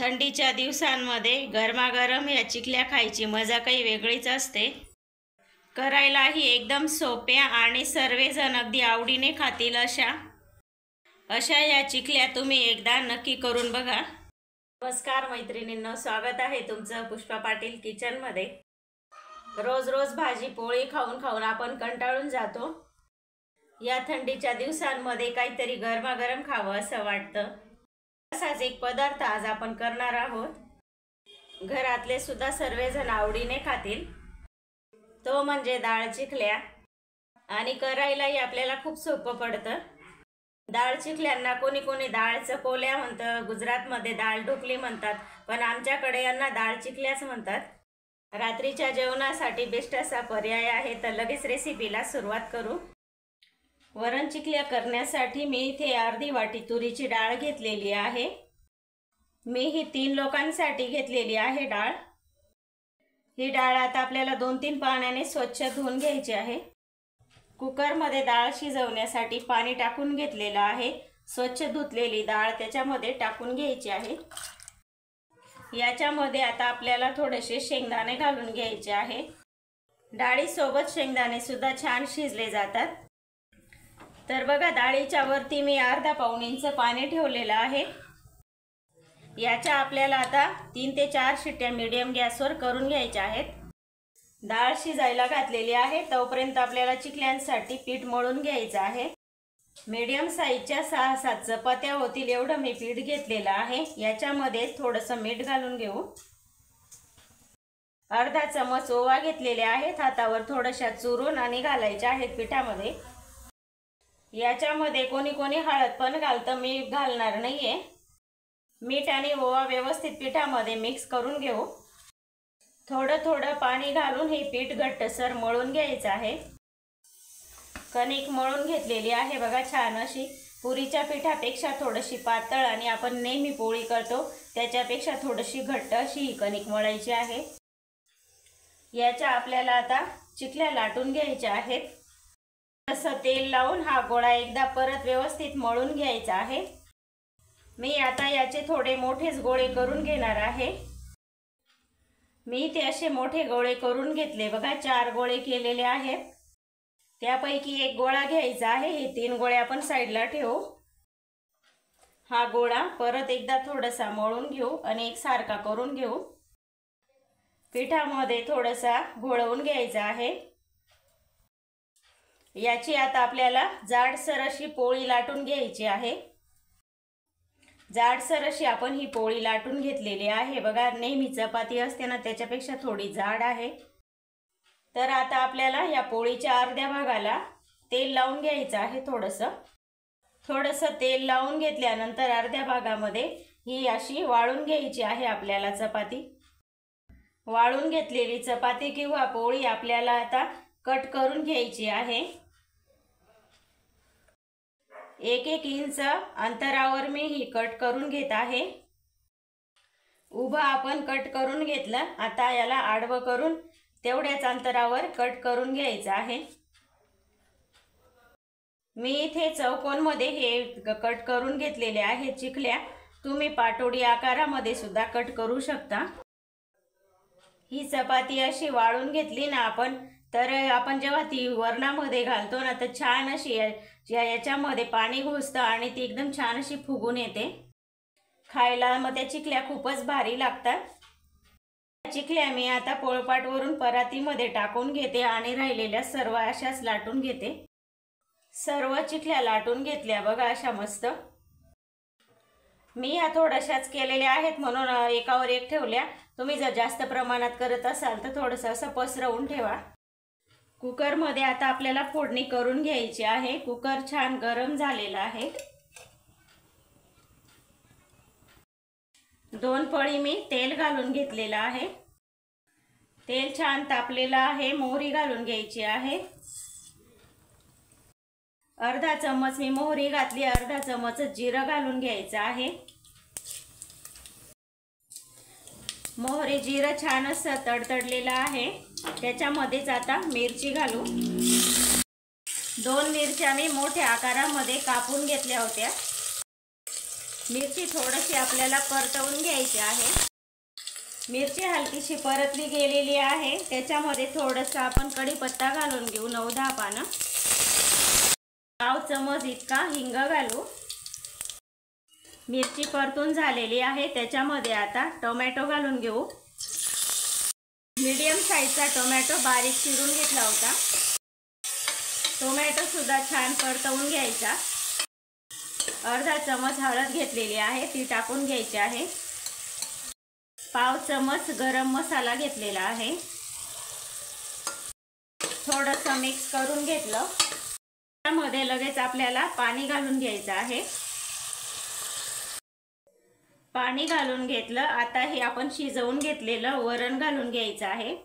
थंडीच्या दिवसांमध्ये गरमागरम या चिकल्या खायची मजा काही वेगळीच असते। करायलाही एकदम सोप्या आणि सर्वजण अगदी आवडीने खातील अशा या चिकल्या तुम्ही एकदा नक्की करून बघा। नमस्कार मैत्रिणींनो, स्वागत आहे तुमचं पुष्पा पाटील किचन मध्ये। रोज रोज भाजी पोळी खाऊन खाऊन आपण कंटाळून जातो। या थंडीच्या दिवसांमध्ये काहीतरी गरमागरम खावं असं वाटतं। असाच एक पदार्थ आज आपण करणार आहोत। घरातले सुद्धा सर्वजण आवडीने खातील, तो म्हणजे डाळ चिकल्या। आणि करायलाही आपल्याला खूप सोपं पडतं। डाळ चिकल्यांना कोणी कोणी डाळ चकोल्या म्हणतं, गुजरातमध्ये डाळ ढोकली म्हणतात, पण आमच्याकडे यांना डाळ चिकल्याच म्हणतात। रात्रीच्या जेवणासाठी बेस्ट असा पर्याय आहे। तर लगेच रेसिपीला सुरुवात करू। वरण चिकल्या करण्यासाठी मी इथे अर्धी वाटी तुरीची डाळ घेतलेली आहे। मी ही 3 लोकांसाठी घेतलेली आहे डाळ। ही डाळ आता आपल्याला 2-3 पाण्याने स्वच्छ धुवून घ्यायची आहे। कुकर मध्ये डाळ शिजवण्यासाठी पाणी टाकून घेतलेलं आहे। स्वच्छ धुतलेली डाळ त्याच्यामध्ये टाकून घ्यायची आहे। याच्यामध्ये आता आपल्याला थोडेसे शेंगदाणे घालून घ्यायचे आहे। डाळीसोबत शेंगदाणे सुद्धा छान शिजले जातात। तर बघा, डाळीच्या वरती मी अर्धा-पाऊण इंच पाणी ठेवलेलं आहे। याच्या आपल्याला आता 3 ते 4 शिट्ट्या मीडियम गॅसवर करून घ्यायच्या आहेत। डाळ शिजायला घातलेली आहे, तोपर्यंत आपल्याला चिकल्यांसाठी पीठ मळून घ्यायचं आहे। मीडियम साईजच्या 6-7 चपात्या होतील एवढं मी पीठ घेतलेलं आहे। याच्यामध्ये थोडंसं मीठ घालून घेऊ। अर्धा चमच ओवा घेतलेले आहेत, हातावर थोड्याशा चुरून आणि घालायच्या आहेत पिठामध्ये। याच्यामध्ये कोणी कोणी हळद पण घालतं, मी घालणार नाहीये। मीठ आणि ओवा व्यवस्थित पिठामध्ये मिक्स करून घेऊ। थोडं थोडं पाणी घालून हे पीठ घट्टसर मळून घ्यायचं आहे। कणिक मळून घेतलेली आहे बघा, छान अशी। पुरीच्या पिठापेक्षा थोडीशी पातळ आणि आपण नेहमी पोळी करतो त्याच्यापेक्षा थोडीशी घट्ट अशी ही कणिक मळायची आहे। याच्या आपल्याला आता चिकल्या लाटून घ्यायच्या आहेत। असं तेल लावून हा गोळा एकदा परत व्यवस्थित मळून घ्यायचा आहे। मी आता याचे थोडे मोठेच गोळे करून घेणार आहे। मी इथे असे मोठे गोळे करून घेतले बघा, 4 गोळे केलेले आहेत। त्यापैकी एक गोळा घ्यायचा आहे। हे 3 गोळे आपण साईडला ठेवू। हा गोळा परत एकदा थोडासा मळून घेऊ आणि एकसारखा करून घेऊ। पिठामध्ये थोडासा घोळवून घ्यायचा आहे। याची आता आपल्याला जाडसर अशी पोळी लाटून घ्यायची आहे। जाडसर अशी आपण ही पोळी लाटून घेतलेली आहे बघा। नेहमी चपाती असते ना, त्याच्यापेक्षा थोडी जाड आहे। तर आता आपल्याला या पोळीच्या अर्ध्या भागाला तेल लावून घ्यायचं आहे। थोडंसं तेल लावून घेतल्यानंतर अर्ध्या भागामध्ये ही अशी वाळून घ्यायची आहे आपल्याला चपाती। वाळून घेतलेली चपाती किंवा पोळी आपल्याला आता कट करून घ्यायची आहे। 1-1 इंच अंतरावर मी ही कट करून घेत आहे। उभं आपण कट करून घेतलं, आता याला आडवं करून तेवढ्याच अंतरावर कट करून घ्यायचं आहे। मी इथे चौकोनमध्ये हे कट करून घेतलेले आहे चिकल्या। तुम्ही पाटोडी आकारामध्ये सुद्धा कट करू शकता। ही चपाती अशी वाळून घेतली ना आपण, तर आपण जेव्हा ती वरणामध्ये घालतो ना, तर छान अशी याच्यामध्ये पाणी घुसतं आणि ती एकदम छान अशी फुगून येते खायला। मग त्या चिकल्या खूपच भारी लागतात। चिकल्या मी आता पोळपाटवरून परातीमध्ये टाकून घेते आणि राहिलेल्या सर्व अशाच लाटून घेते। सर्व चिकल्या लाटून घेतल्या बघा अशा मस्त। मी ह्या थोड्याशाच केलेल्या आहेत म्हणून एकावर एक ठेवल्या। तुम्ही जर जास्त प्रमाणात करत असाल तर थोडंसं असं पसरवून ठेवा। कुकर मध्ये आता आपल्याला फोडणी करून घ्यायची आहे। कुकर छान गरम झालेला आहे। 2 पळी मी तेल घालून घेतलेलं आहे। तेल छान तापलेलं आहे। मोहरी घालून घ्यायची आहे। अर्धा चमच मी मोहरी घातली, अर्धा चमच जिरं घालून घ्यायचं आहे। मोहरी जिरं छान असं तडतडलेलं आहे। त्याच्यामध्येच आता मिरची घालू। 2 मिरच्या मी मोठ्या आकारामध्ये कापून घेतल्या होत्या। मिरची थोडीशी आपल्याला परतवून घ्यायची आहे। मिरची हलकीशी परतली गेलेली आहे। त्याच्यामध्ये थोडंसं आपण कढीपत्ता घालून घेऊ, 9-10 पानं। पाव चमच इतका हिंग घालू। मिरची परतून झालेली आहे। त्याच्यामध्ये आता टोमॅटो घालून घेऊ। मीडियम साईजचा टोमॅटो बारीक चिरून घेतला होता। टोमॅटो सुद्धा छान परतवून घ्यायचा। अर्धा चमच हळद घेतलेली आहे, ती टाकून घ्यायची आहे। पाव चमच गरम मसाला घेतलेला आहे। थोडंसं मिक्स करून घेतलं। त्यामध्ये लगेच आपल्याला पाणी घालून घ्यायचं आहे। पाणी घालून घेतलं। आता हे आपण शिजवून घेतलेलं वरण घालून घ्यायचं आहे।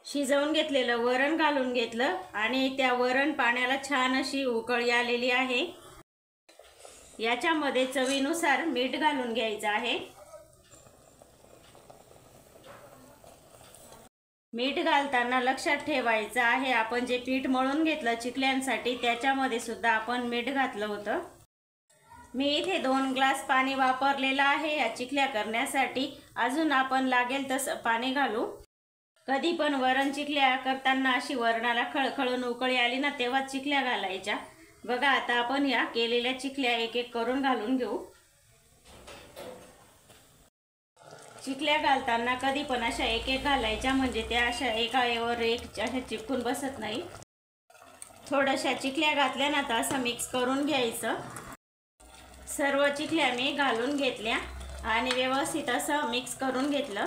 शिजवून घेतलेलं वरण घालून घेतलं आणि त्या वरण पाण्याला छान अशी उकळी आलेली आहे। याच्यामध्ये चवीनुसार मीठ घालून घ्यायचं आहे। मीठ घालताना लक्षात ठेवायचं आहे, आपण जे पीठ मळून घेतलं चिकल्यांसाठी त्याच्यामध्ये सुद्धा आपण मीठ घातलं होतं। मी इथे 2 ग्लास पाणी वापरलेलं आहे या चिकल्या करण्यासाठी। अजून आपण लागेल तसं पाणी घालू। कधी पण वरण चिकल्या करताना अशी वरणाला खळखळून उकळी आली ना, तेव्हा चिकल्या घालायच्या। बघा, आता आपण या केलेल्या चिकल्या एक एक करून घालून घेऊ। चिकल्या घालताना कधी पण अशा एक एक घालायच्या, म्हणजे त्या अशा एकावर एक अशा चिपकून बसत नाही। थोड्याशा चिकल्या घातल्या ना तर असं मिक्स करून घ्यायचं। सर्व चिकल्या मी घालून घेतल्या आणि व्यवस्थित असं मिक्स करून घेतलं।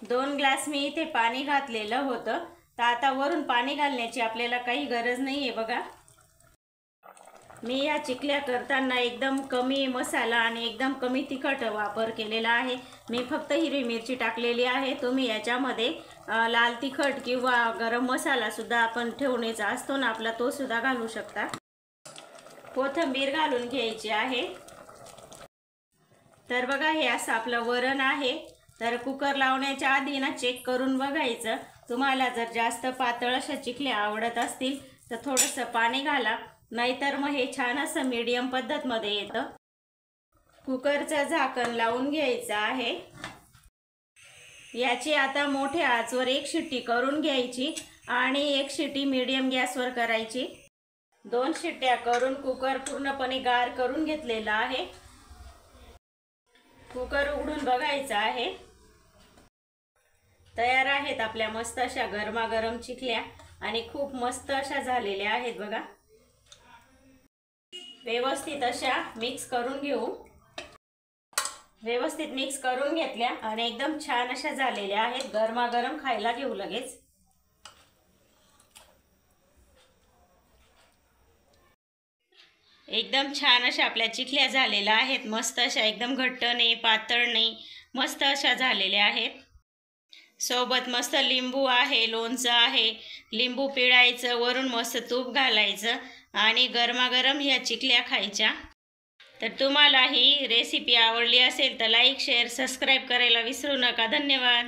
2 ग्लास मी इथे पाणी घातलेलं होतं, तर आता वरून पाणी घालण्याची आपल्याला काही गरज नाहीये। बघा, मी या चिकल्या करताना एकदम कमी मसाला आणि एकदम कमी तिखट वापर केलेला आहे। मी फक्त हिरवी मिरची टाकलेली आहे। तुम्ही याच्यामध्ये लाल तिखट किंवा गरम मसाला सुद्धा आपण ठेवण्याचा असतो ना आपला, तो सुद्धा घालू शकता। कोथिंबीर घालून घ्यायची आहे। तर बघा, हे असं आपलं वरण आहे। तर कुकर लावण्याच्या आधी ना चेक करून बघायचं। तुम्हाला जर जास्त पातळ अशा चिकल्या आवडत असतील तर थोडंसं पाणी घाला, नाहीतर मग हे छान असं मीडियम पद्धतमध्ये येतं। कुकरचं झाकण लावून घ्यायचं आहे। याची आता मोठ्या आचवर 1 शिट्टी करून घ्यायची आणि 1 शिट्टी मीडियम गॅसवर करायची। 2 शिट्ट्या करून कुकर पूर्णपणे गार करून घेतलेला आहे। कुकर उघडून बघायचा आहे। तयार आहेत आपल्या मस्त अशा गरमागरम चिकल्या आणि खूप मस्त अशा झालेल्या आहेत। बघा, व्यवस्थित अशा मिक्स करून घेऊ। व्यवस्थित मिक्स करून घेतल्या आणि एकदम छान अशा झालेल्या आहेत। गरमागरम खायला घेऊ लगेच। एकदम छान अशा आपल्या चिकल्या झालेल्या आहेत। मस्त अशा, एकदम घट्ट नाही पातळ नाही, मस्त अशा झालेल्या आहेत। सोबत मस्त लिंबू आहे, लोणचं आहे। लिंबू पिळायचं, वरून मस्त तूप घालायचं आणि गरमागरम ह्या चिकल्या खायच्या। तर तुम्हाला ही रेसिपी आवडली असेल तर लाईक, शेअर, सबस्क्राईब करायला विसरू नका। धन्यवाद।